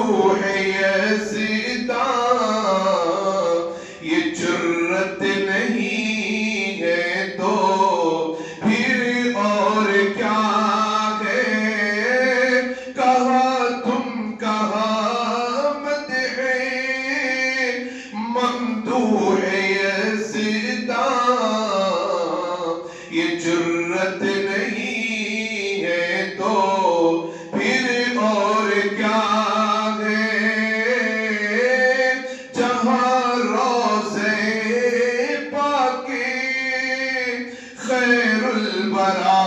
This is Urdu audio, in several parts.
ممدوح یزداں یہ جرت نہیں ہے تو پھر اور کیا ہے، کہا تم کہا مدح ممدوح یزداں یہ جرت نہیں ہے تو پھر اور کیا ہے، جہاں روضے پاک خیر الورا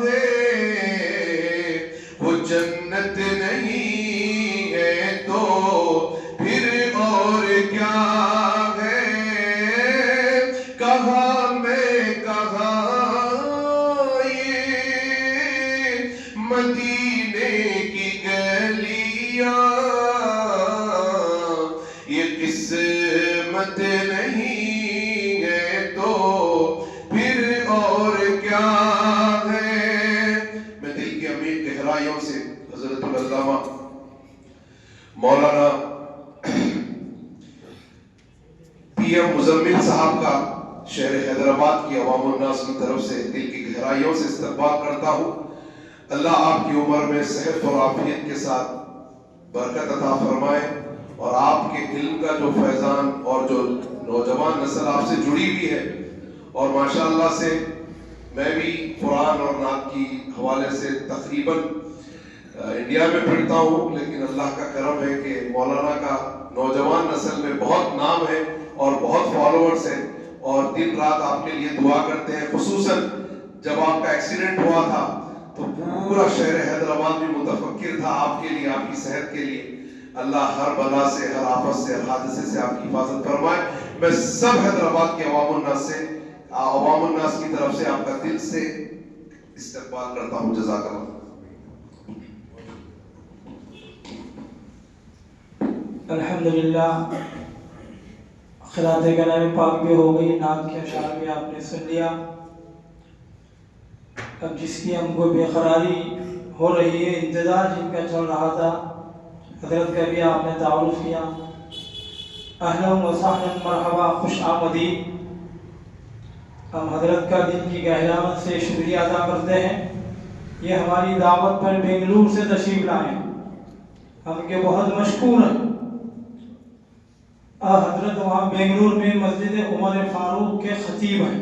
ہے وہ جنت نہیں ہے تو پھر اور کیا ہے، کہا میں کہا یہ مدینے کی گلیاں یہ قسمت نہیں ہے تو پھر اور کیا ہے۔ میں دل کی عمیق گہرائیوں سے حضرت العلامہ مولانا پی ایم مزمل صاحب کا شہر حیدرآباد کی عوام الناس کی طرف سے دل کی گہرائیوں سے استقبال کرتا ہوں۔ اللہ آپ کی عمر میں صحت اور عافیت کے ساتھ برکت عطا فرمائے، اور آپ کے علم کا جو فیضان اور جو نوجوان نسل آپ سے جڑی ہوئی ہے، اور ماشاءاللہ سے میں بھی قرآن اور نعت کی حوالے سے تقریباً انڈیا میں پڑھتا ہوں، لیکن اللہ کا کرم ہے کہ مولانا کا نوجوان نسل میں بہت نام ہے اور بہت فالوورز ہیں، اور دن رات آپ کے لیے دعا کرتے ہیں۔ خصوصاً جب آپ کا ایکسیڈنٹ ہوا تھا تو پورا شہر حیدرآباد بھی متفکر تھا آپ کے لیے، آپ کی صحت کے لیے۔ اللہ ہر بلا سے، ہر آفت سے، ہر حادثے سے آپ کی حفاظت فرمائے۔ میں سب حیدرآباد کے عوام الناس کی طرف سے آپ کا دل سے استقبال کرتا ہوں۔ جزاک اللہ۔ الحمدللہ، خراط کلام پاک بھی ہو گئی، نعت کے اشعار بھی آپ نے سن لیا۔ اب جس کی ہم کو بے قراری ہو رہی ہے، انتظار جن کا چل رہا تھا، حضرت کا بھی آپ نے تعارف کیا۔ اہلا و سہلا، مرحبا، خوش آمدید۔ ہم حضرت کا دل کی گہرائیوں سے شکریہ ادا کرتے ہیں، یہ ہماری دعوت پر بنگلور سے تشریف لائے، ہم کے بہت مشکور ہیں۔ حضرت وہاں بنگلور میں مسجد عمر فاروق کے خطیب ہیں،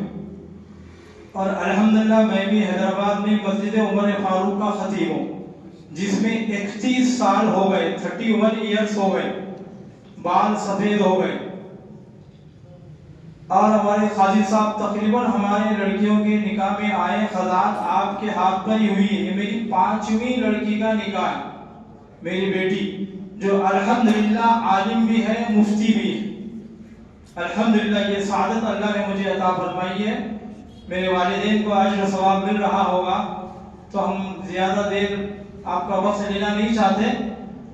اور الحمدللہ میں بھی حیدرآباد میں مسجد عمر فاروق کا خطیب ہوں، جس میں 31 سال ہو گئے، 31 ایئرس ہو گئے، بال سفید ہو گئے۔ اور ہمارے قاضی صاحب تقریباً ہمارے لڑکیوں کے نکاح میں آئے، خزات آپ کے ہاتھ پر ہی ہوئی ہے۔ یہ میری 5ویں لڑکی کا نکاح ہے، میری بیٹی جو الحمدللہ عالم بھی ہے، مفتی بھی ہے۔ الحمدللہ یہ سعادت اللہ نے مجھے عطا فرمائی ہے۔ میرے والدین کو اجر و ثواب مل رہا ہوگا، تو ہم زیادہ دیر آپ کا وقت لینا نہیں چاہتے۔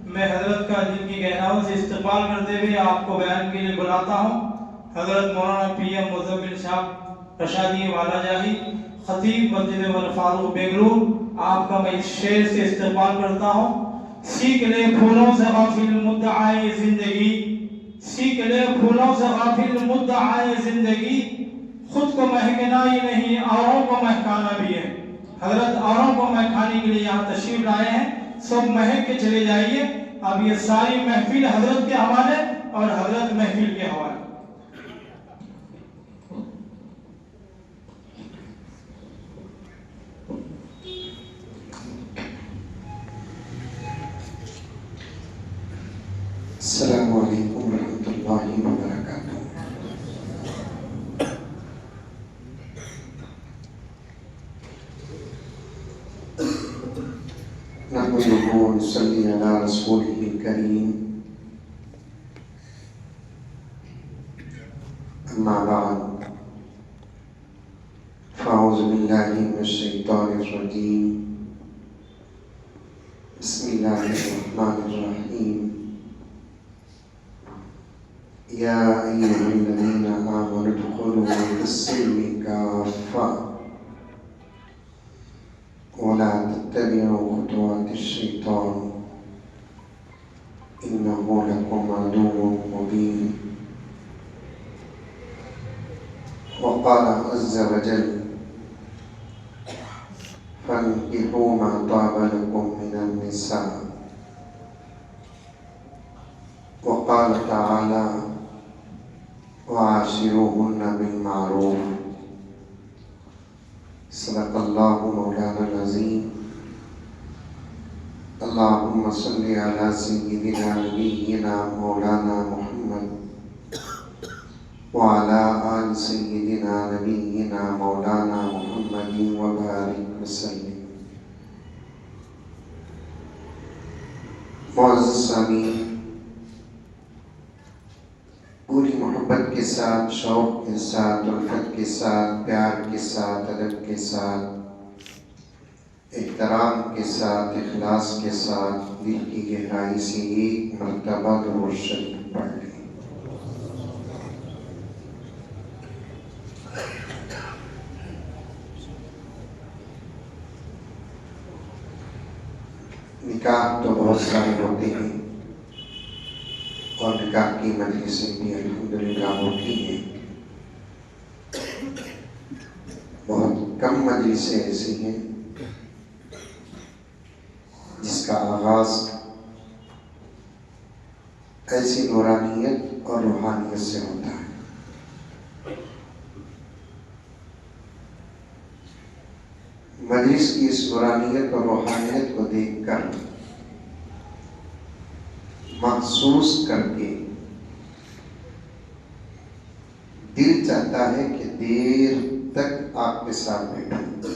میں حضرت کا دل کی گہرائیوں سے استقبال کرتے ہوئے آپ کو بیان کے لیے بلاتا ہوں۔ حضرت مولانا پی ایم مزمل صاحب رشادی والا جاہی، خطیب مسجد عمر فاروق بنگلور، آپ کا میں اس شعر سے استقبال کرتا ہوں۔ سیکھ لے پھولوں سے غافل مدعائے زندگی، سیکھ لے پھولوں سے غافل مدعائے زندگی، خود کو مہکنا ہی نہیں اوروں کو مہکانا بھی ہے۔ حضرت اوروں کو مہکانے کے لیے یہاں تشریف لائے ہیں، سب مہک کے چلے جائیے۔ اب یہ ساری محفل حضرت کے حوالے اور حضرت محفل کے حوالے۔ السلام علیکم ورحمۃ اللہ وبرکاتہ۔ نحمده ونصلي على رسوله الكريم، أما بعد، فأعوذ بالله من الشيطان الرجيم، بسم الله الرحمن الرحيم، يا أيها الذين آمنوا ادخلوا في السلم كافة ولا تتبعوا خطوات الشيطان إنه لكم عدو مبين. وقال عز وجل فانكحوا ما طاب لكم من النساء. وقال تعالى وعاشروهن بالمعروف. صدق الله مولانا العظيم. اللهم صل على سيدنا نبينا مولانا محمد وعلى آل سيدنا نبينا مولانا محمد وبارك وسلم. معزز سامعین، پوری محبت کے ساتھ، شوق کے ساتھ، الفت کے ساتھ، پیار کے ساتھ، ادب کے ساتھ، احترام کے ساتھ، اخلاص کے ساتھ دل کی گہرائی سے ایک مرتبہ درود شریف پڑھ لیں۔ نکاح تو بہت سارے ہوتے ہیں اور نکاح کی مجلسیں بھی الحمدللہ ہوتی ہیں۔ بہت کم مجلسیں ایسی ہیں جس کا آغاز ایسی نورانیت اور روحانیت سے ہوتا ہے۔ مجلس کی اس نورانیت اور روحانیت کو دیکھ کر، محسوس کر کے دل چاہتا ہے کہ دیر تک آپ کے ساتھ بیٹھوں،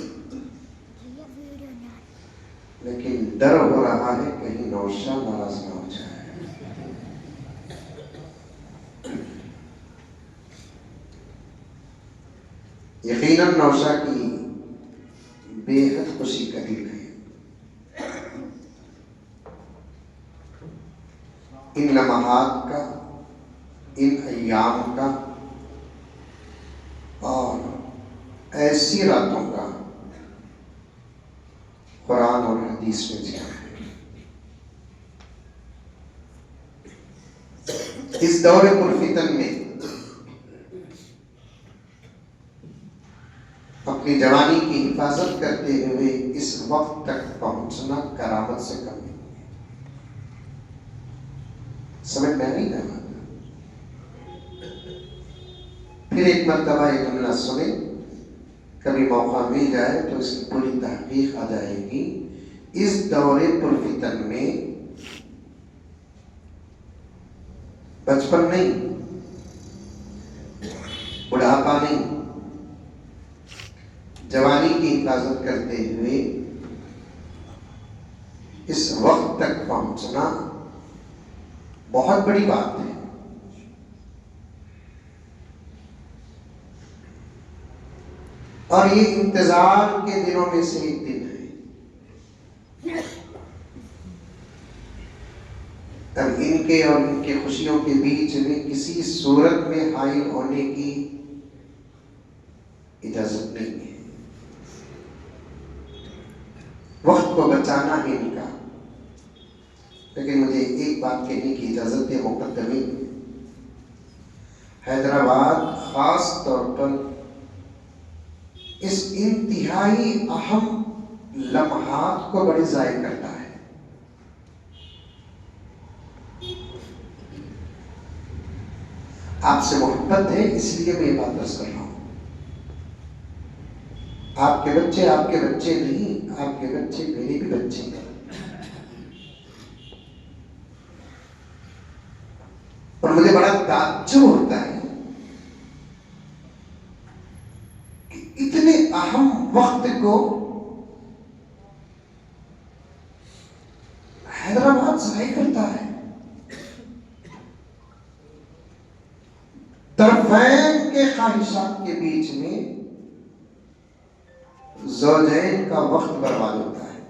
لیکن ڈر ہو رہا ہے کہیں نوشا ناراض نہ ہو جائے۔ یقیناً نوشا کی بے حد خوشی کا دل ہے۔ ان لمحات کا، ان ایام کا اور ایسی راتوں کا قرآن اور حدیث میں ذکر ہے۔ اس دور پرفتن میں اپنی جوانی کی حفاظت کرتے ہوئے اس وقت تک پہنچنا کرامت سے کم نہیں ہے۔ سمجھ میں نہیں آتا؟ پھر ایک مرتبہ یہ جملہ سنیں، کبھی موقع مل جائے تو اس کی پوری تحقیق آ جائے گی۔ اس دور پرفتن میں بچپن نہیں، بڑھاپا نہیں، جوانی کی حفاظت کرتے ہوئے اس وقت تک پہنچنا بہت بڑی بات ہے۔ اور یہ انتظار کے دنوں میں سے ایک دن ہے۔ اب ان کے اور ان کے خوشیوں کے بیچ میں کسی صورت میں حائل ہونے کی اجازت نہیں ہے۔ وقت کو بچانا ہی نکاح۔ لیکن مجھے ایک بات کہنے کی اجازت ہے مقدمی، حیدرآباد خاص طور پر اس انتہائی اہم لمحات کو بڑے ضائع کرتا ہے۔ آپ سے محبت ہے اس لیے میں یہ بات عرض کر رہا ہوں۔ آپ کے بچے آپ کے بچے نہیں، آپ کے بچے میرے بھی بچے ہیں۔ اور مجھے بڑا تعجب ہوتا ہے کہ اتنے اہم وقت کو حیدرآباد ضائع کرتا ہے۔ طرفین کے خواہشات کے بیچ میں زوجین کا وقت برباد ہوتا ہے۔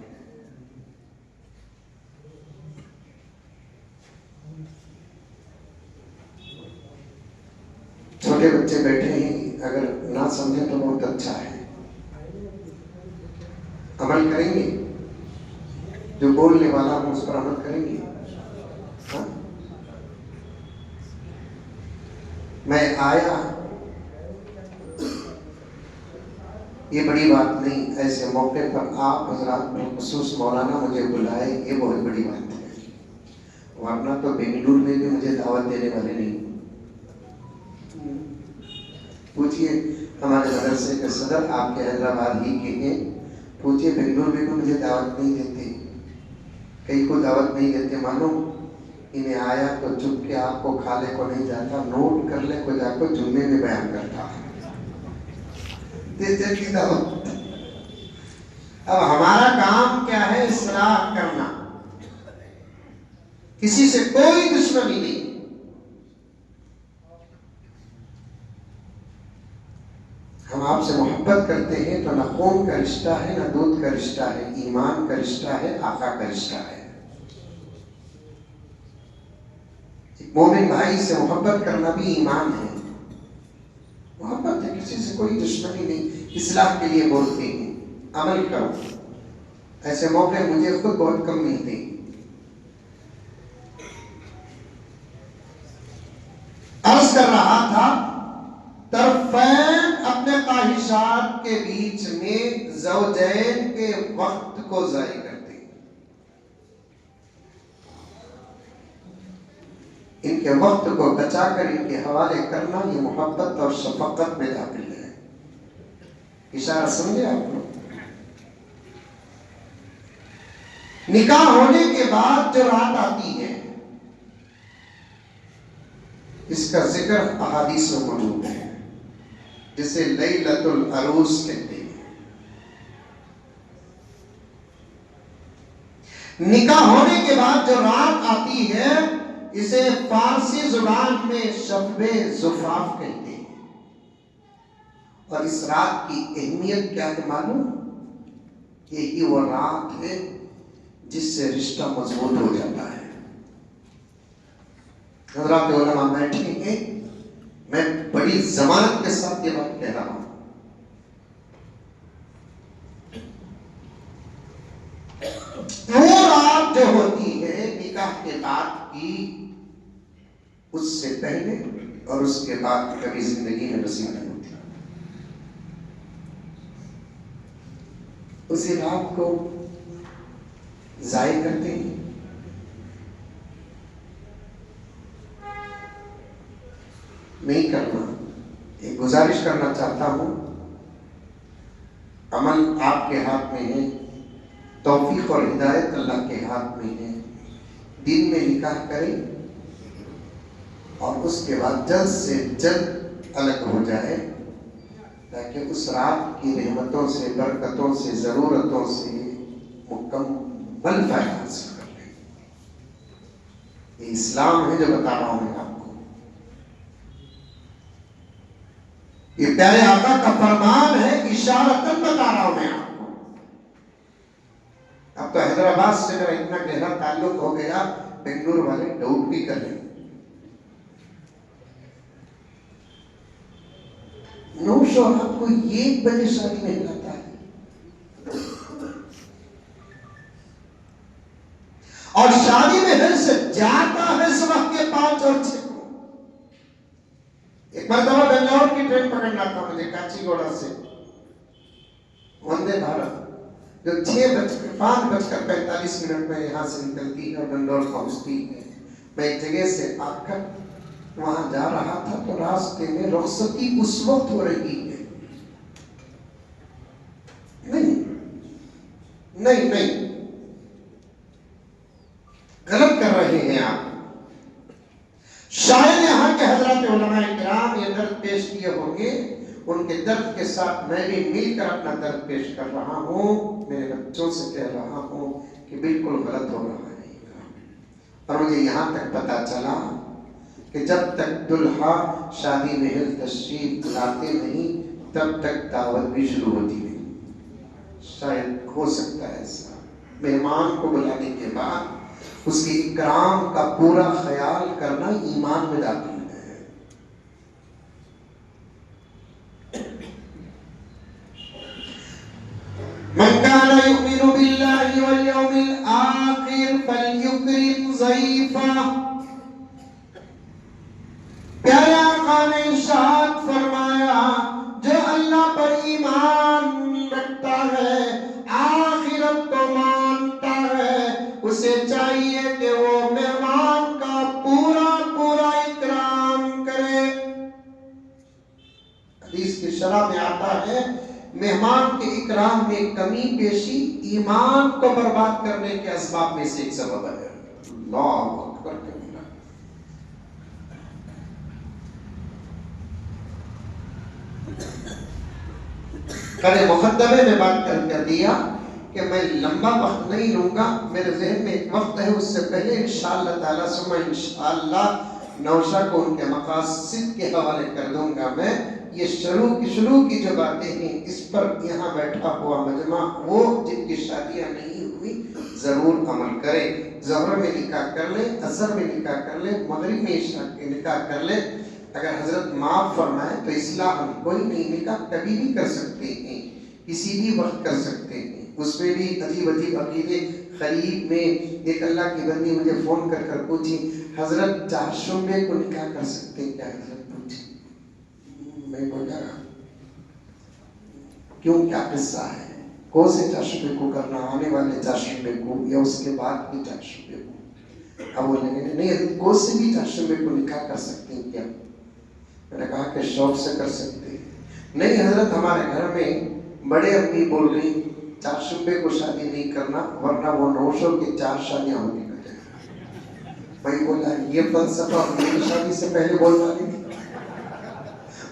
چھوٹے بچے بیٹھے ہیں، اگر نہ سمجھیں تو بہت اچھا ہے، عمل کریں گے، جو بولنے والا ہوں اس پر عمل کریں گے۔ میں آیا، یہ بڑی بات نہیں، ایسے موقع پر آپ حضرات بالخصوص مولانا مجھے بلائے، یہ بہت بڑی بات ہے، ورنہ تو بنگلور میں بھی مجھے دعوت دینے والے نہیں۔ پوچھئے ہمارے مدرسے کے صدر آپ کے حیدرآباد ہی کے ہیں، پوچھئے بنگلور میں بھی مجھے دعوت نہیں دیتے، کئی کو دعوت نہیں دیتے، مانو انہیں آیا تو چپ کے آپ کو کھالے کو نہیں جاتا، نوٹ کر لے کو جا کو جمعے میں بیان کرتا دیتے کی دعوت۔ اب ہمارا کام کیا ہے؟ اصلاح کرنا، کسی سے کوئی دشمنی نہیں، ہم آپ سے محبت کرتے ہیں تو نہ خون کا رشتہ ہے، نہ دودھ کا رشتہ ہے، ایمان کا رشتہ ہے، آقا کا رشتہ ہے۔ ایک مومن بھائی سے محبت کرنا بھی ایمان ہے، محبت ہے، کسی سے کوئی دشمنی نہیں، اصلاح کے لیے بولتے ہیں عمل کرو۔ ایسے موقع مجھے خود بہت کم ملتے ہیں۔ عرض کر رہا تھا طرفین اپنے خواہشات کے بیچ میں زوجین کے وقت کو ضائع کرتے ہیں، ان کے وقت کو بچا کر ان کے حوالے کرنا یہ محبت اور شفقت میں داخل ہے۔ اشارہ سمجھے آپ لوگ؟ نکاح ہونے کے بعد جو رات آتی ہے اس کا ذکر احادیث میں موجود ہے، جسے لیلۃ العروس کہتے ہیں۔ نکاح ہونے کے بعد جو رات آتی ہے اسے فارسی زبان میں شب زفاف کہتے ہیں، اور اس رات کی اہمیت کیا ہے معلوم؟ یہی وہ رات ہے جس سے رشتہ مضبوط ہو جاتا ہے۔ حضرات علماء بیٹھے ہیں، میں بڑی ضمانت کے ساتھ یہ بات کہہ رہا ہوں، وہ رات جو ہوتی ہے نکاح کے بعد کی، اس سے پہلے اور اس کے بعد کبھی زندگی میں نصیب نہیں ہوتی۔ اسی رات کو ضائع کرتے ہیں۔ نہیں کرنا، ایک گزارش کرنا چاہتا ہوں، عمل آپ کے ہاتھ میں ہے، توفیق اور ہدایت اللہ کے ہاتھ میں ہے، دن میں نکاح کریں اور اس کے بعد جلد سے جلد الگ ہو جائے، تاکہ اس رات کی رحمتوں سے، برکتوں سے، ضرورتوں سے مکمل فائدہ حاصل کر لیں۔ یہ اسلام ہے جو بتا رہا ہوں میں آپ کو، یہ پیارے آقا کا فرمان ہے، اشارتاً بتا رہا ہوں میں آپ کو۔ اب تو حیدرآباد سے میرا اتنا گہرا تعلق ہو گیا، بنگلور والے ڈاؤٹ بھی کر رہے ہیں۔ 900 آپ کو 1 بجے شادی میں لاتا ہے، اور شادی میں گھر سے جاتا ہے صبح کے 5 اور 6 کو۔ ایک مرتبہ بنگلور کی ٹرین پکڑنا تھا مجھے کاچی گوڑا سے، وندے بھارت، جو 5:45 میں یہاں سے نکلتی ہے اور بنگلور پہنچتی ہے۔ میں ایک جگہ سے آ کر وہاں جا رہا تھا تو راستے میں رخصتی اس وقت ہو رہی ہے۔ نہیں غلط کر رہے ہیں آپ۔ شاید یہاں کے حضرات علماء کرام یہ درد پیش کیے ہوں گے، ان کے درد کے ساتھ میں بھی مل کر اپنا درد پیش کر رہا ہوں، میرے بچوں سے کہہ رہا ہوں کہ بالکل غلط ہو رہا ہے۔ اور مجھے یہاں تک پتا چلا کہ جب تک دلہا شادی محل تشریف لاتے نہیں تب تک دعوت بھی شروع ہوتی نہیں۔ شاید ہو سکتا ہے ایسا، مہمان کو بلانے کے بعد اس کی اکرام کا پورا خیال کرنا ایمان میں داخل ہے۔ من كان يؤمن بالله واليوم الآخر فليكرم ضيفه۔ پیارا آقا نے اسے چاہیے کہ وہ مہمان کا پورا پورا اکرام کرے۔ حدیث کی شرح میں آتا ہے مہمان کے اکرام میں کمی بیشی ایمان کو برباد کرنے کے اسباب میں سے ایک سبب ہے۔ اللہ اکبر کبیرہ۔ کرے مقدمے میں بات کر دیا کہ میں لمبا وقت نہیں لوں گا، میرے ذہن میں ایک وقت ہے، اس سے پہلے انشاءاللہ تعالیٰ ثم انشاءاللہ نوشہ کو ان کے مقاصد کے حوالے کر دوں گا۔ میں یہ شروع کی جو باتیں ہیں اس پر یہاں بیٹھا ہوا مجمع وہ جن کی شادیاں نہیں ہوئی ضرور عمل کرے۔ ظہر میں نکاح کر لے، عصر میں نکاح کر لے، مغرب میں عشاء کے نکاح کر لے۔ اگر حضرت معاف فرمائے تو اصلاح کوئی نہیں، نکاح کبھی بھی کر سکتے ہیں، کسی بھی وقت کر سکتے ہیں۔ اس میں بھی عجیب عقیدے۔ قریب میں ایک اللہ کی بندی مجھے فون کر پوچھی حضرت چاشمے کو نکاح کر سکتے ہیں کیا؟ حضرت پوچھی، میں بولا کیوں، کیا قصہ ہے؟ کون سے چاشمے کو کرنا، آنے والے چاشمے کو یا اس کے بعد کے چاشمے کو؟ اب بولیں گے نہیں کون سے بھی چاشمے کو نکاح کر سکتے ہیں کیا؟ میں نے کہا کہ شوق سے کر سکتے ہیں۔ نہیں حضرت ہمارے گھر میں بڑے امی بول رہی چاشمے کو شادی نہیں کرنا ورنہ وہ نوشوں کی 4 شادیاں ہونے لگ جائیں۔ میں بولا یہ فلسفہ میری شادی سے پہلے بولتا نہیں،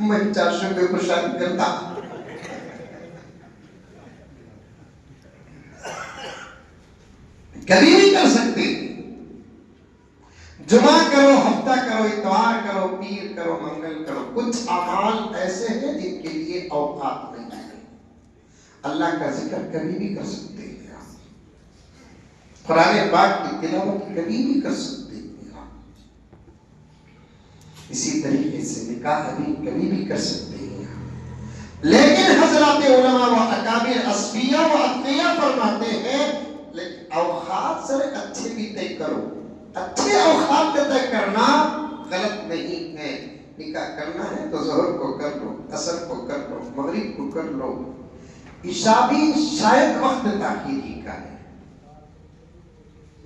میں چاشمے کو شادی کرتا۔ کبھی بھی کر سکتے، جمعہ کرو، ہفتہ کرو، اتوار کرو، پیر کرو، منگل کرو۔ کچھ اعمال ایسے ہیں جن کے لیے اوقات نہیں ہے۔ اللہ کا ذکر کبھی بھی کر سکتے ہیں، قرآن پاک کی تلاوت کبھی بھی کر سکتے ہیں، اسی طریقے سے نکاح بھی کبھی بھی کر سکتے ہیں۔ لیکن حضرات علماء و اکابر اصفیاء و اتقیاء فرماتے ہیں لیکن اوقات سر اچھے بھی طے کرو۔ اچھے اوقات طے کرنا غلط نہیں ہے۔ نکاح کرنا ہے تو ظہر کو کر لو، عصر کو کر لو، مغرب کو کر لو، عشاء بھی شاید وقت تاخیری کا ہے،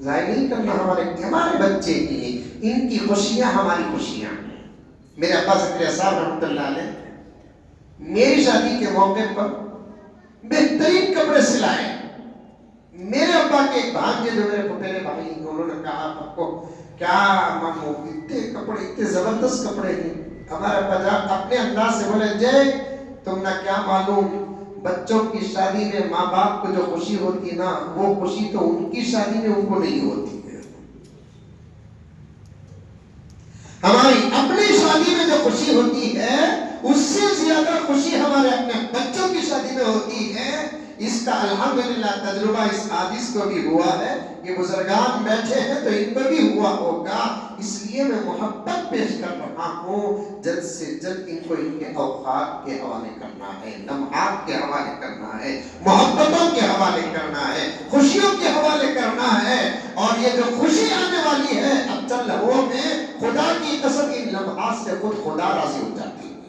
ضائع نہیں کرنا۔ ہمارے بچے ہیں، ان کی خوشیاں ہماری خوشیاں۔ میرے ابا زکریا صاحب رحمۃ اللہ علیہ میری شادی کے موقع پر بہترین کپڑے سلائے۔ میرے ابا کے ایک بھانجے جو میرے پپیرے بھائی ہیں انہوں نے کہا آپ کو کیا مانگو، اتنے کپڑے، اتنے زبردست کپڑے ہیں۔ ہمارے ابا جان اپنے انداز سے بولے جے تم نہ کیا معلوم، بچوں کی شادی میں ماں باپ کو جو خوشی ہوتی ہے نا وہ خوشی تو ان کی شادی میں ان کو نہیں ہوتی ہے۔ ہماری اپنی شادی میں جو خوشی ہوتی ہے اس سے زیادہ خوشی ہمارے اپنے بچوں کی شادی میں ہوتی ہے۔ اس کا الحمدللہ تجربہ اس حادث کو بھی ہوا ہے، یہ بزرگان بیٹھے ہیں تو ان کو بھی ہوا ہوگا۔ اس لیے میں محبت پیش کر رہا ہوں، جلد سے جلد ان کو ان کے اوقات کے حوالے کرنا ہے، لمحات کے حوالے کرنا ہے، محبتوں کے حوالے کرنا ہے، خوشیوں کے حوالے کرنا ہے۔ اور یہ جو خوشی آنے والی ہے اب چند لمحوں میں، خدا کی قسم ان لمحات سے خود خدا راضی ہو جاتی ہے،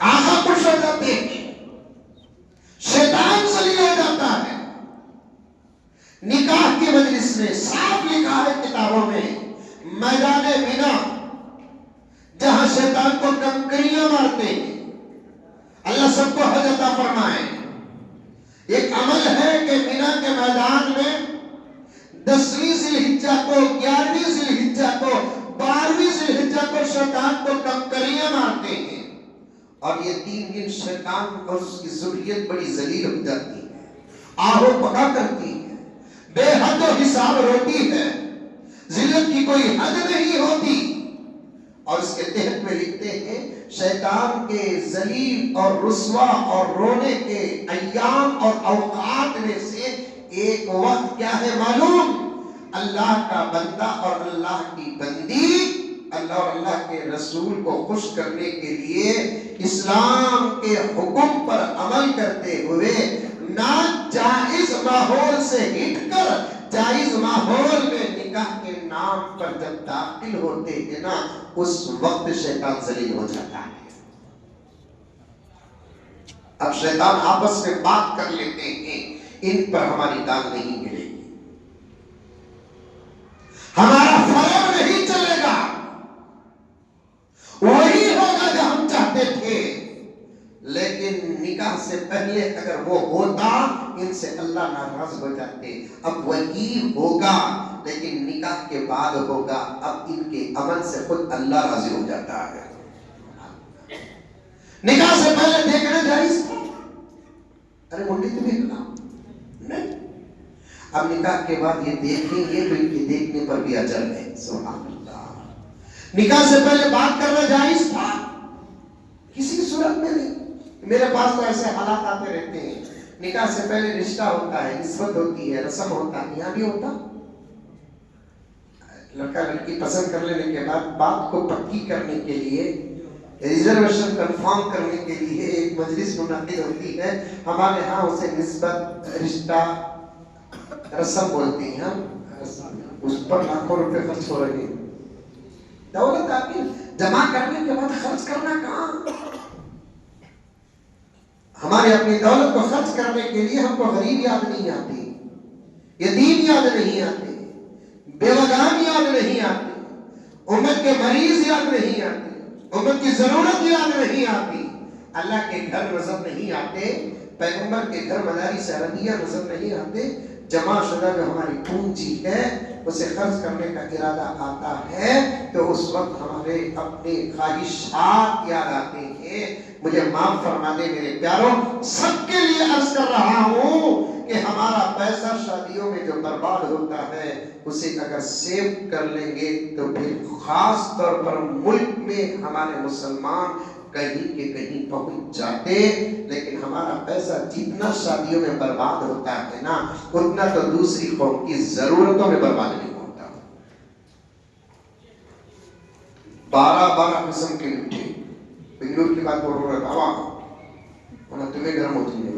آقا خوش ہو جاتے ہیں، شیطان ذلیل ہو جاتا ہے۔ نکاح کی مجلس میں صاف لکھا ہے کتابوں میں، میدان مینا جہاں شیطان کو کنکریاں مارتے ہیں، اللہ سب کو حج عطا فرمائے۔ ایک عمل ہے کہ مینا کے میدان میں 10ویں ذی الحجہ کو، 11ویں ذی الحجہ کو، 12ویں ذی الحجہ کو شیطان کو کنکریاں مارتے ہیں، اور یہ 3 دن شیطان اور اس کی ذریت بڑی ذلیل ہو جاتی ہے، آہو پکا کرتی ہے، بے حد و حساب روتی ہے، ذلت کی کوئی حد نہیں ہوتی۔ اور اس کے تحت میں لکھتے ہیں شیطان کے ذلیل اور رسوا اور رونے کے ایام اور اوقات میں سے ایک وقت کیا ہے معلوم؟ اللہ کا بندہ اور اللہ کی بندی اللہ اور اللہ کے رسول کو خوش کرنے کے لیے اسلام کے حکم پر عمل کرتے ہوئے ناجائز ماحول سے ہٹ کر جائز ماحول میں نکاح کے نام پر جب داخل ہوتے ہیں نا اس وقت شیطان ذلیل ہو جاتا ہے۔ اب شیطان آپس میں بات کر لیتے ہیں، ان پر ہماری داد نہیں ملے گی۔ ہمارا فروغ نہیں چلے گا، وہی ہوگا جو ہم چاہتے تھے، لیکن نکاح سے پہلے اگر وہ ہوتا ان سے اللہ ناراض ہو جاتے. اب وہی ہوگا لیکن نکاح کے بعد ہوگا، اب ان کے عمل سے خود اللہ راضی ہو جاتا ہے. نکاح سے پہلے دیکھنا جائز تھا، ارے منڈی تو نہیں. اب نکاح کے بعد یہ دیکھیں گے تو ان کے دیکھنے پر بھی اجر ہے. سبحان اللہ. نکاح سے پہلے بات کرنا جائز تھا؟ کسی صورت میں نہیں. میرے پاس تو ایسے حالات آتے رہتے ہیں، نکاح سے پہلے رشتہ ہوتا ہے، نسبت ہوتی ہے، رسم ہوتا ہے. یہاں بھی ہوتا، لڑکا لڑکی پسند کر لینے کے بعد بات کو پکی کرنے کے لیے، ریزرویشن کنفرم کرنے کے لیے ایک مجلس منعقد ہوتی ہے. ہمارے ہاں اسے نسبت، رشتہ، رسم بولتے ہیں. اس پر لاکھوں روپے خرچ ہو رہے ہیں. دولت آپ کی جمع کرنے کے بعد خرچ کرنا کہاں؟ ہمارے اپنی دولت کو خرچ کرنے کے لیے ہم کو غریب یاد نہیں آتی، یتیم یاد نہیں آتے، بیوگان یاد نہیں آتے، امت کے مریض یاد نہیں آتے، امت کی ضرورت یاد نہیں آتی، اللہ کے گھر نظر نہیں آتے، پیغمبر کے گھر مدارس عربیہ نظر نہیں آتے. جمع شدہ جو ہماری پونجی ہے اسے خرچ کرنے کا ارادہ آتا ہے تو اس وقت ہمارے اپنے خواہشات یاد آتے ہیں. مجھے معاف فرما دے میرے پیاروں، سب کے لیے عرض کر رہا ہوں کہ ہمارا پیسہ شادیوں میں جو برباد ہوتا ہے اسے اگر سیو کر لیں گے تو پھر خاص طور پر ملک میں ہمارے مسلمان کہیں کے کہیں پہنچ جاتے. لیکن ہمارا پیسہ جتنا شادیوں میں برباد ہوتا ہے نا، اتنا تو دوسری قوم کی ضرورتوں میں برباد نہیں ہوتا. 12 قسم کے میٹھے، بنگلور کی بات بول رہا تھا، ہوا تمہیں گرم ہوتی ہے.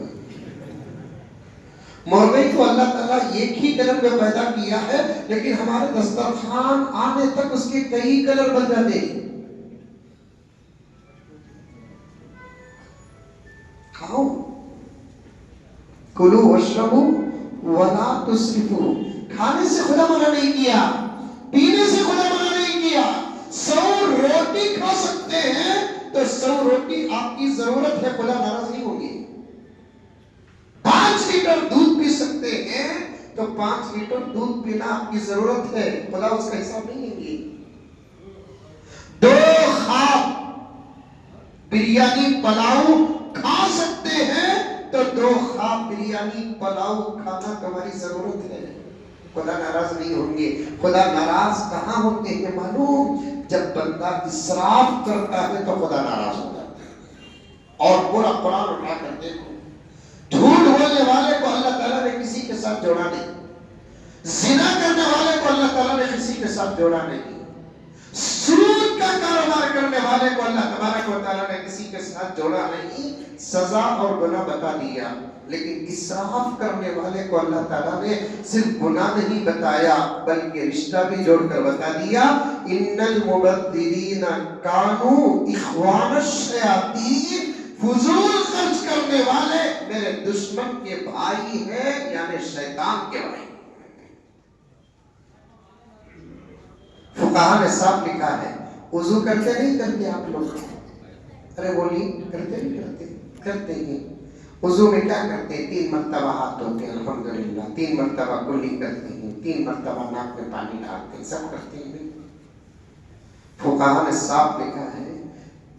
مولوی کو اللہ تعالیٰ ایک ہی کلر میں پیدا کیا ہے، لیکن ہمارے دسترخوان آنے تک اس کے کئی کلر بن جاتے ہیں. کھاؤ، کلو واشربو ولا تسرفو. کھانے سے خدا منع نہیں کیا، پینے سے خدا منع نہیں کیا. 100 روٹی کھا سکتے ہیں تو 100 روٹی آپ کی ضرورت ہے، خدا ناراض نہیں ہوں گے. 5 لیٹر دودھ پی سکتے ہیں تو 5 لیٹر دودھ پینا آپ کی ضرورت ہے، خدا اس کا حساب نہیں لیں گے. 2 خواب بریانی پلاؤ کھا سکتے ہیں تو 2 خواب بریانی پلاؤ کھانا تمہاری ضرورت ہے، خدا ناراض نہیں ہوں گے. خدا ناراض کہاں ہوتے ہیں معلوم؟ جب بندہ اسراف کرتا ہے تو خدا ناراض ہو جاتا ہے. اور پورا قرآن اٹھا کر دیکھو، جھوٹ بولنے والے کو اللہ تعالیٰ نے کسی کے ساتھ جوڑا نہیں، زنا کرنے والے کو اللہ تعالیٰ نے کسی کے ساتھ جوڑا نہیں، سود کا کاروبار کرنے والے کو اللہ تبارک و تعالیٰ نے کسی کے ساتھ جوڑا نہیں. سزا اور گناہ بتا دیا، لیکن اسراف کرنے والے کو اللہ تعالیٰ نے صرف گناہ نہیں بتایا بلکہ رشتہ بھی جوڑ کر بتا دیا. ان المبذرین کانوا اخوان الشیاطین، فضول خرچ کرنے والے میرے دشمن کے بھائی ہیں، یعنی شیطان کے بھائی. فقہاء نے صاف لکھا ہے. وضو کرتے نہیں کرتے آپ لوگ؟ ارے بولی کرتے نہیں کرتے؟ کرتے ہیں. وضو میں کیا کرتے ہیں؟ 3 مرتبہ ہاتھ دھوتے ہیں الحمدللہ، 3 مرتبہ کلی کرتے ہیں، 3 مرتبہ ناک میں پانی ڈالتے ہیں، سب کرتے ہیں. فقہاء نے صاف لکھا ہے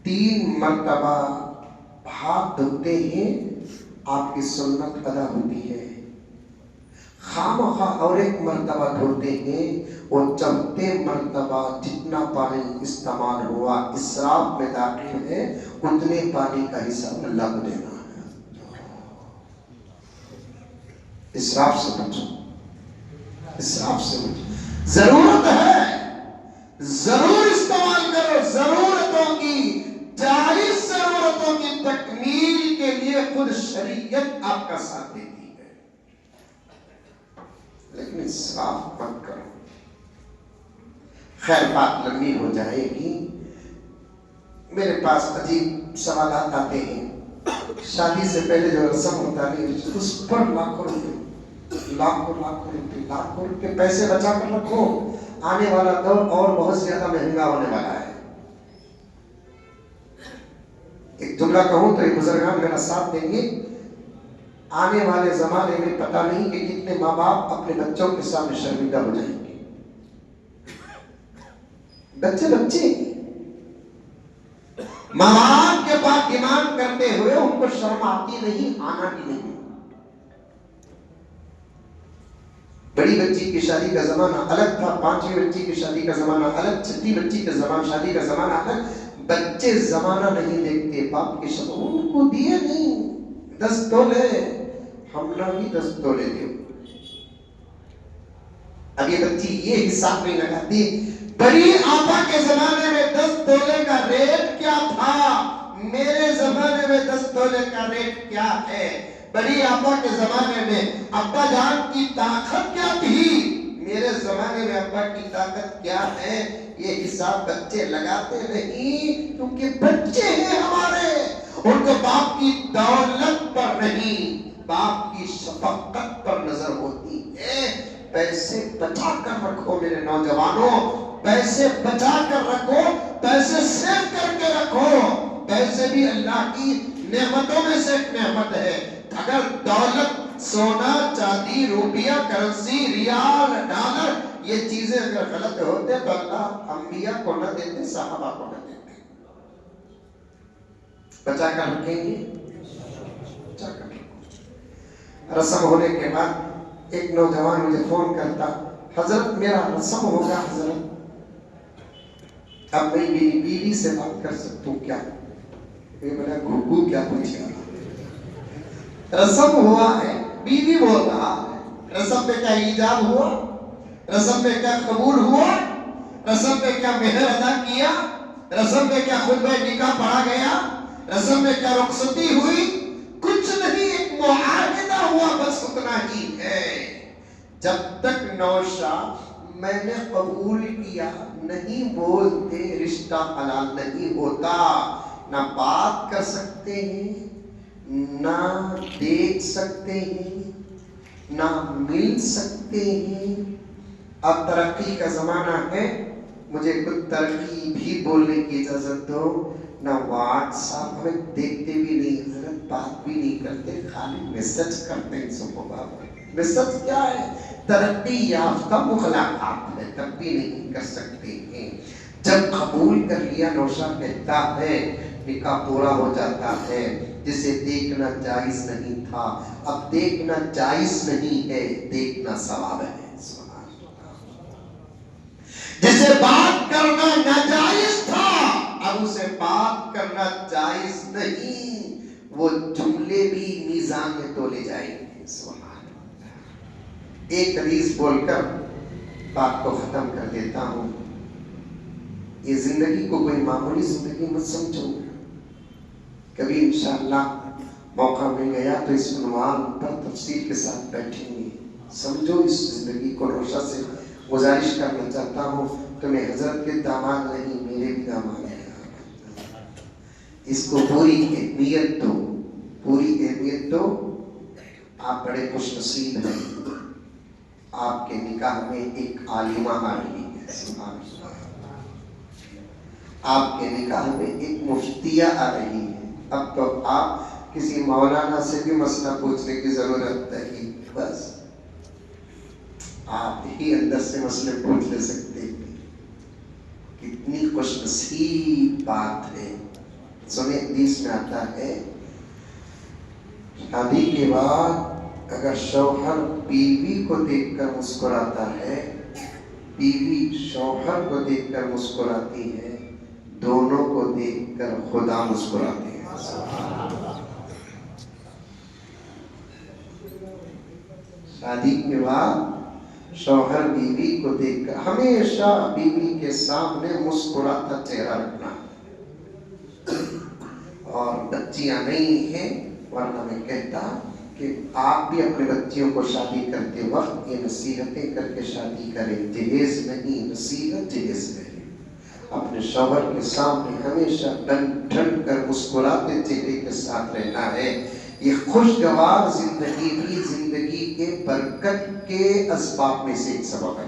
3 مرتبہ ہاتھ دھوتے ہیں آپ کی سنت ادا ہوتی ہے. خامخواہ اور 1 مرتبہ دھوتے ہیں، وہ چوتھے مرتبہ جتنا پانی استعمال ہوا اسراف میں داخل ہے، اتنے پانی کا حساب اللہ کو دینا ہے. اسراف سے بچو، اسراف سے بچو. ضرورت ہے ضرور استعمال کرو، ضرورتوں کی، جائز ضرورتوں کی تکمیل کے لیے خود شریعت آپ کا ساتھ دیتی ہے، لیکن اسراف مت کرو. خیر بات لمبی ہو جائے گی. میرے پاس عجیب سوالات آتے ہیں. شادی سے پہلے جو رسم ہوتا ہے اس پر لاکھوں روپے پیسے بچا کر رکھو. آنے والا دور اور بہت زیادہ مہنگا ہونے والا ہے. ایک جملہ کہوں تو یہ بزرگان میرا ساتھ دیں گے. آنے والے زمانے میں پتہ نہیں کہ کتنے ماں باپ اپنے بچوں کے سامنے شرمندہ ہو جائیں گے. بچے ماں باپ کے پاس ڈیمانڈ کرتے ہوئے ان کو شرم آتی نہیں، آنا بھی نہیں. بڑی بچی کی شادی کا زمانہ الگ تھا، 5ویں بچی کی شادی کا زمانہ الگ، 6 بچی کے شادی کا زمانہ الگ. بچے زمانہ نہیں دیکھتے، باپ کی شب ان کو دیے نہیں. 10 تولے ہم نہ بھی 10 تولے دے. اب یہ بچی یہ حساب نہیں لگاتی بڑی آپا کے زمانے میں 10 تولے کا ریٹ کیا تھا، میرے زمانے میں 10 تولے کا ریٹ کیا ہے. بڑی آپا کے زمانے میں ابا جان کی طاقت کیا تھی، میرے زمانے میں ابا کی طاقت کیا ہے. یہ حساب بچے لگاتے نہیں، کیونکہ بچے ہیں ہمارے. ان کو باپ کی دولت پر نہیں، باپ کی شفقت پر نظر ہوتی ہے. پیسے بچا کر رکھو میرے نوجوانوں، پیسے بچا کر رکھو، پیسے سیو کر کے رکھو. پیسے بھی اللہ کی نعمتوں میں سے ایک نعمت ہے. اگر دولت، سونا، چاندی، روپیہ، کرنسی، ریال، ڈالر، یہ چیزیں اگر غلط ہوتے تو اللہ انبیاء کو نہ دیتے، صحابہ کو نہ دیتے. بچا کر رکھیں گے، بچا کر رکھو. رسم ہونے کے بعد ایک نوجوان مجھے فون کرتا، حضرت میرا رسم ہوگا حضرت، اب میں میری بیوی سے بات کر سکتا ہوں کیا؟ میں بولا گھوگو کیا پوچھے گا؟ رسم ہوا ہے، بیوی بول رہا ہے، رسم میں کیا ایجاب ہوا، رسم میں کیا قبول ہوا، رسم میں کیا مہر ادا کیا، رسم میں کیا خطبہ نکاح پڑھا گیا، رسم میں کیا رخصتی ہوئی، کچھ نہیں، ایک معاہدہ ہوا، بس اتنا ہی ہے. جب تک نوشا میں نے قبول کیا نہیں بولتے رشتہ حلال نہیں ہوتا. نہ بات کر سکتے ہیں، نہ دیکھ سکتے ہیں، نہ مل سکتے ہیں. اب ترقی کا زمانہ ہے، مجھے کچھ ترقی بھی بولنے کی اجازت دو. نہ واٹس ایپ ہمیں دیکھتے بھی نہیں، حضرت بات بھی نہیں کرتے، خالی میسج کرتے ہیں. سبحان اللہ، میسج کیا ہے؟ ترقی یافتہ مخلوقات ہے، تب بھی نہیں کر سکتے ہیں. جب قبول کر لیا نوشا کہتا ہے نکاح پورا ہو جاتا ہے. جسے دیکھنا جائز نہیں تھا اب دیکھنا جائز نہیں ہے، دیکھنا ثواب ہے. جسے بات کرنا ناجائز تھا اب اسے بات کرنا جائز نہیں، وہ جملے بھی میزان میں تولے جائیں گے. سبحان اللہ. ایک حدیث بول کر بات کو ختم کر دیتا ہوں. یہ زندگی کو کوئی معمولی زندگی مت سمجھو. کبھی انشاءاللہ موقع مل گیا تو اس عنوان پر تفصیل کے ساتھ بیٹھیں گے. سمجھو اس زندگی کو. روشہ سے گزارش کرنا چاہتا ہوں کہ میں حضرت کے داماد نہیں، میرے بھی داماد ہیں. اس کو پوری اہمیت دو، پوری اہمیت دو. آپ بڑے خوش نصیب ہیں، آپ کے نکاح میں ایک عالمہ آ رہی ہے. سبحان اللہ. آپ کے نکاح میں ایک مفتیہ آ رہی ہے. اب تو آپ کسی مولانا سے بھی مسئلہ پوچھنے کی ضرورت نہیں، بس آپ ہی اندر سے مسئلے پوچھ لے سکتے ہیں. کتنی خوش نصیب بات ہے. سنیں حدیث میں آتا ہے شادی کے بعد اگر شوہر بیوی کو دیکھ کر مسکراتا ہے، بیوی شوہر کو دیکھ کر مسکراتی ہے، دونوں کو دیکھ کر خدا مسکراتے ہیں. شادی کے بعد شوہر بیوی کو دیکھ کر ہمیشہ بیوی کے سامنے مسکراتا چہرہ رکھنا. اور بچیاں نہیں ہیں، ورنہ میں کہتا کہ آپ بھی اپنے بچیوں کو شادی کرتے وقت یہ نصیحتیں کر کے شادی کریں. جہیز نہیں، نصیحت جہیز کریں. اپنے شوہر کے سامنے ہمیشہ ڈن ڈن کر مسکراتے چہرے کے ساتھ رہنا ہے. یہ خوشگوار زندگی بھی زندگی کے برکت کے اسباب میں سے ایک سبب ہے.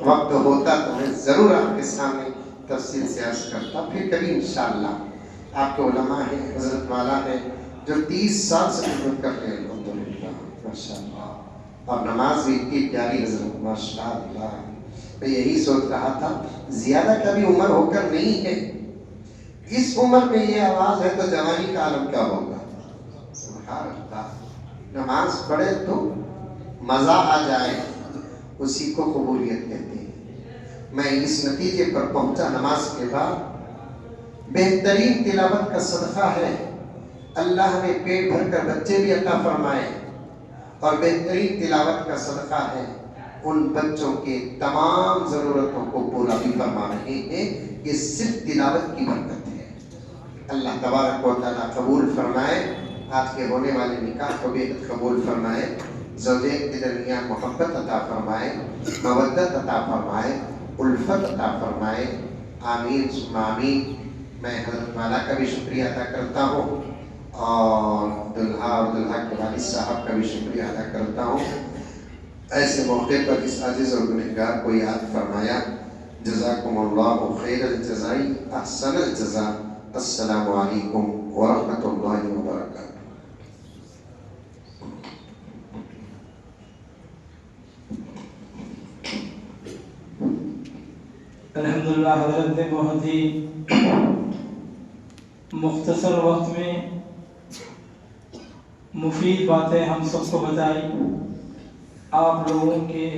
وقت ہوتا تو میں ضرور آپ کے سامنے تفصیل سے عرض کرتا، پھر کبھی انشاءاللہ۔ آپ کے علماء ہیں، حضرت والا ہیں جو 30 سال سے خدمت کر رہے ہیں، الحمدللہ ماشاءاللہ، اور نماز بھی اتنی پیاری حضرت ماشاءاللہ۔ میں یہی سوچ رہا تھا زیادہ کبھی عمر ہو کر نہیں ہے، اس عمر میں یہ آواز ہے تو جوانی کا عالم کیا ہوگا۔ سبحان اللہ، نماز پڑھے تو مزہ آ جائے، اسی کو قبولیت کہتے ہیں۔ میں اس نتیجے پر پہنچا نماز کے بعد بہترین تلاوت کا صدقہ ہے اللہ نے پیٹ بھر کر بچے بھی عطا فرمائے، اور بہترین تلاوت کا صدقہ ہے ان بچوں کے تمام ضرورتوں کو پورا بھی فرما رہے ہیں۔ یہ صرف تلاوت کی برکت ہے۔ اللہ تبارک و تعالیٰ قبول فرمائے، آج کے ہونے والے نکاح کو بھی قبول فرمائے، زوجین کے درمیان محبت عطا فرمائے، مودت عطا فرمائے، الفت عطا فرمائے، آمین ثم آمین۔ میں حضرت والا کا بھی شکریہ ادا کرتا ہوں، اور دلہا اور دلہا کے والد صاحب کا بھی شکریہ ادا کرتا ہوں، ایسے موقع پر اس عاجز اور گنہگار کو یاد فرمایا۔ جزاکم اللہ خیر الجزاء احسن الجزاء۔ السلام علیکم ورحمۃ اللہ وبرکاتہ۔ الحمدللہ حضرت نے بہت ہی مختصر وقت میں مفید باتیں ہم سب کو بتائی۔ آپ لوگوں کے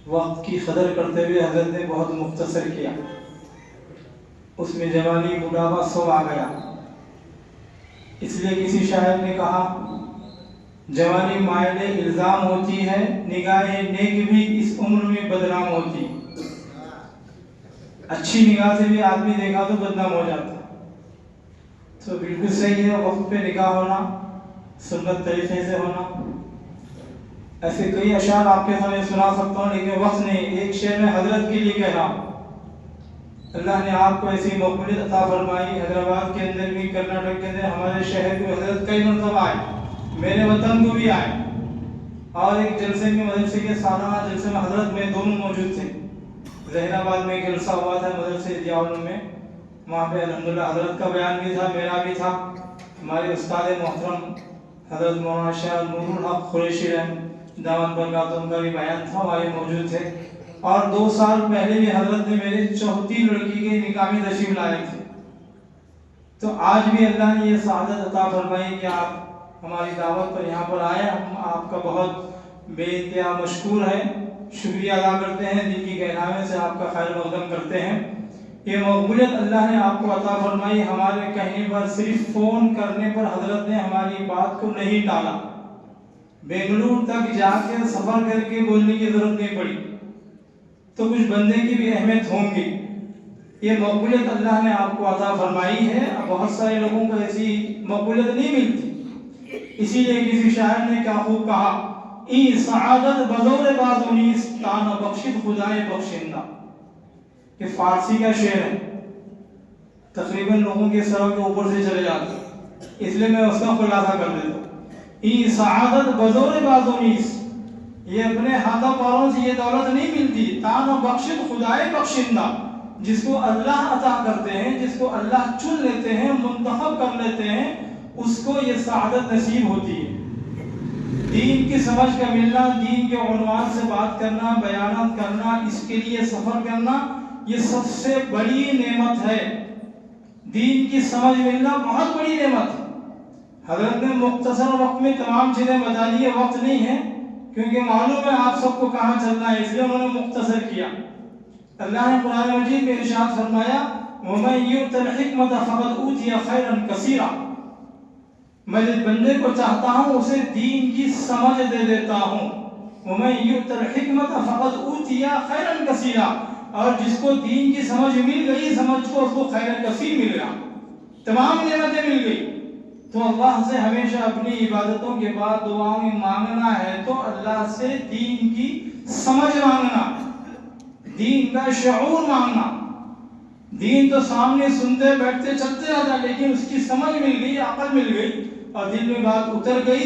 وقت کی قدر کرتے ہوئے حضرت نے بہت مختصر کیا، اس میں جوانی بڑھاپا سب آ گیا۔ اس لیے کسی شاعر نے کہا جوانی مائل الزام ہوتی ہے، نگاہ نیک بھی اس عمر میں بدنام ہوتی۔ اچھی نگاہ سے بھی آدمی دیکھا تو بدنام ہو جاتا، تو بالکل صحیح ہے وقت پہ نکاح ہونا، سنت طریقے سے ہونا۔ ایسے کئی اشعار آپ کے سامنے سنا سکتا ہوں، لیکن وقت نہیں۔ ایک شعر میں حضرت کے لیے کہہ رہا ہوں، اللہ نے آپ کو ایسی مقبولیت عطا فرمائی۔ حیدرآباد کے اندر بھی، کرناٹک کے اندر، ہمارے شہر کو حضرت کئی مرتبہ آئے، میرے وطن کو بھی آئے، اور ایک جلسے میں، مدرسے کے سالانہ جلسے میں حضرت میں دونوں موجود تھے۔ ظہیر آباد میں ایک جلسہ ہوا تھا مدرسے ضیاء العلوم میں، وہاں پہ الحمدللہ حضرت کا بیان بھی تھا، میرا بھی تھا۔ ہمارے استاد محترم حضرت مولانا شاہ نور الحق قریشی رحمۃ دامت برکاتہم کا بھی بیان تھا، وہاں موجود تھے۔ اور 2 سال پہلے بھی حضرت نے میرے چوتھی لڑکی کے نکاح میں تشریف لائے تھے۔ تو آج بھی اللہ نے یہ سعادت عطا فرمائی کہ آپ ہماری دعوت پر یہاں پر آئے۔ ہم آپ کا بہت بے انتہا مشکور ہے، شکریہ ادا کرتے ہیں، دل کی گہرائیوں سے آپ کا خیر مقدم کرتے ہیں۔ یہ مقبولیت اللہ نے آپ کو عطا فرمائی، ہمارے کہنے پر، صرف فون کرنے پر حضرت نے ہماری بات کو نہیں ٹالا، بنگلور تک جا کے سفر کر کے بولنے کی ضرورت نہیں پڑی، تو کچھ بندے کی بھی اہمیت ہوں گی۔ یہ مقبولیت اللہ نے آپ کو عطا فرمائی ہے، بہت سارے لوگوں کو ایسی مقبولیت نہیں ملتی۔ اسی لیے کسی شاعر نے کیا خوب کہا، این سعادت بزور بازو نیست تانا بخشد خدائے بخشندہ۔ یہ فارسی کا شعر ہے، تقریباً لوگوں کے سروں کے اوپر سے چلے جاتے، اس لیے میں اس کا خلاصہ کر دیتا ہوں۔ این سعادت بزور بازو نیست، یہ اپنے ہاتھوں پاؤں سے یہ دولت نہیں ملتی، تانا بخشد خدائے بخشندہ، جس کو اللہ عطا کرتے ہیں، جس کو اللہ چن لیتے ہیں، منتخب کر لیتے ہیں، اس کو یہ سعادت نصیب ہوتی ہے۔ دین کی سمجھ کا ملنا، دین کے عنوان سے بات کرنا، بیانات کرنا، اس کے لیے سفر کرنا، یہ سب سے بڑی نعمت ہے۔ دین کی سمجھ ملنا بہت بڑی نعمت ہے۔ حضرت نے مختصر وقت میں تمام چیزیں بتا دی، وقت نہیں ہے کیونکہ معلوم ہے آپ سب کو کہاں چلنا ہے، اس لیے انہوں نے مختصر کیا۔ اللہ نے قرآن مجید میں ارشاد فرمایا وَمَن يُؤْتَ الْحِكْمَةَ فَقَدْ أُوتِيَ خَيْرًا كَثِيرًا، میں جس بندے کو چاہتا ہوں اسے دین کی سمجھ دے دیتا ہوں۔ وَمَن يُؤْتَ الْحِكْمَةَ فَقَدْ أُوتِيَ خَيْرًا كَثِيرًا، اور جس کو دین کی سمجھ مل گئی، سمجھ کو اس کو خیر کثیر مل گیا، تمام نعمتیں مل گئی۔ تو اللہ سے ہمیشہ اپنی عبادتوں کے بعد دعاؤں میں مانگنا ہے تو اللہ سے دین کی سمجھ مانگنا، دین کا شعور مانگنا۔ دین تو سامنے سنتے بیٹھتے چلتے رہتا، لیکن اس کی سمجھ مل گئی، عقل مل گئی، اور دل میں بات اتر گئی،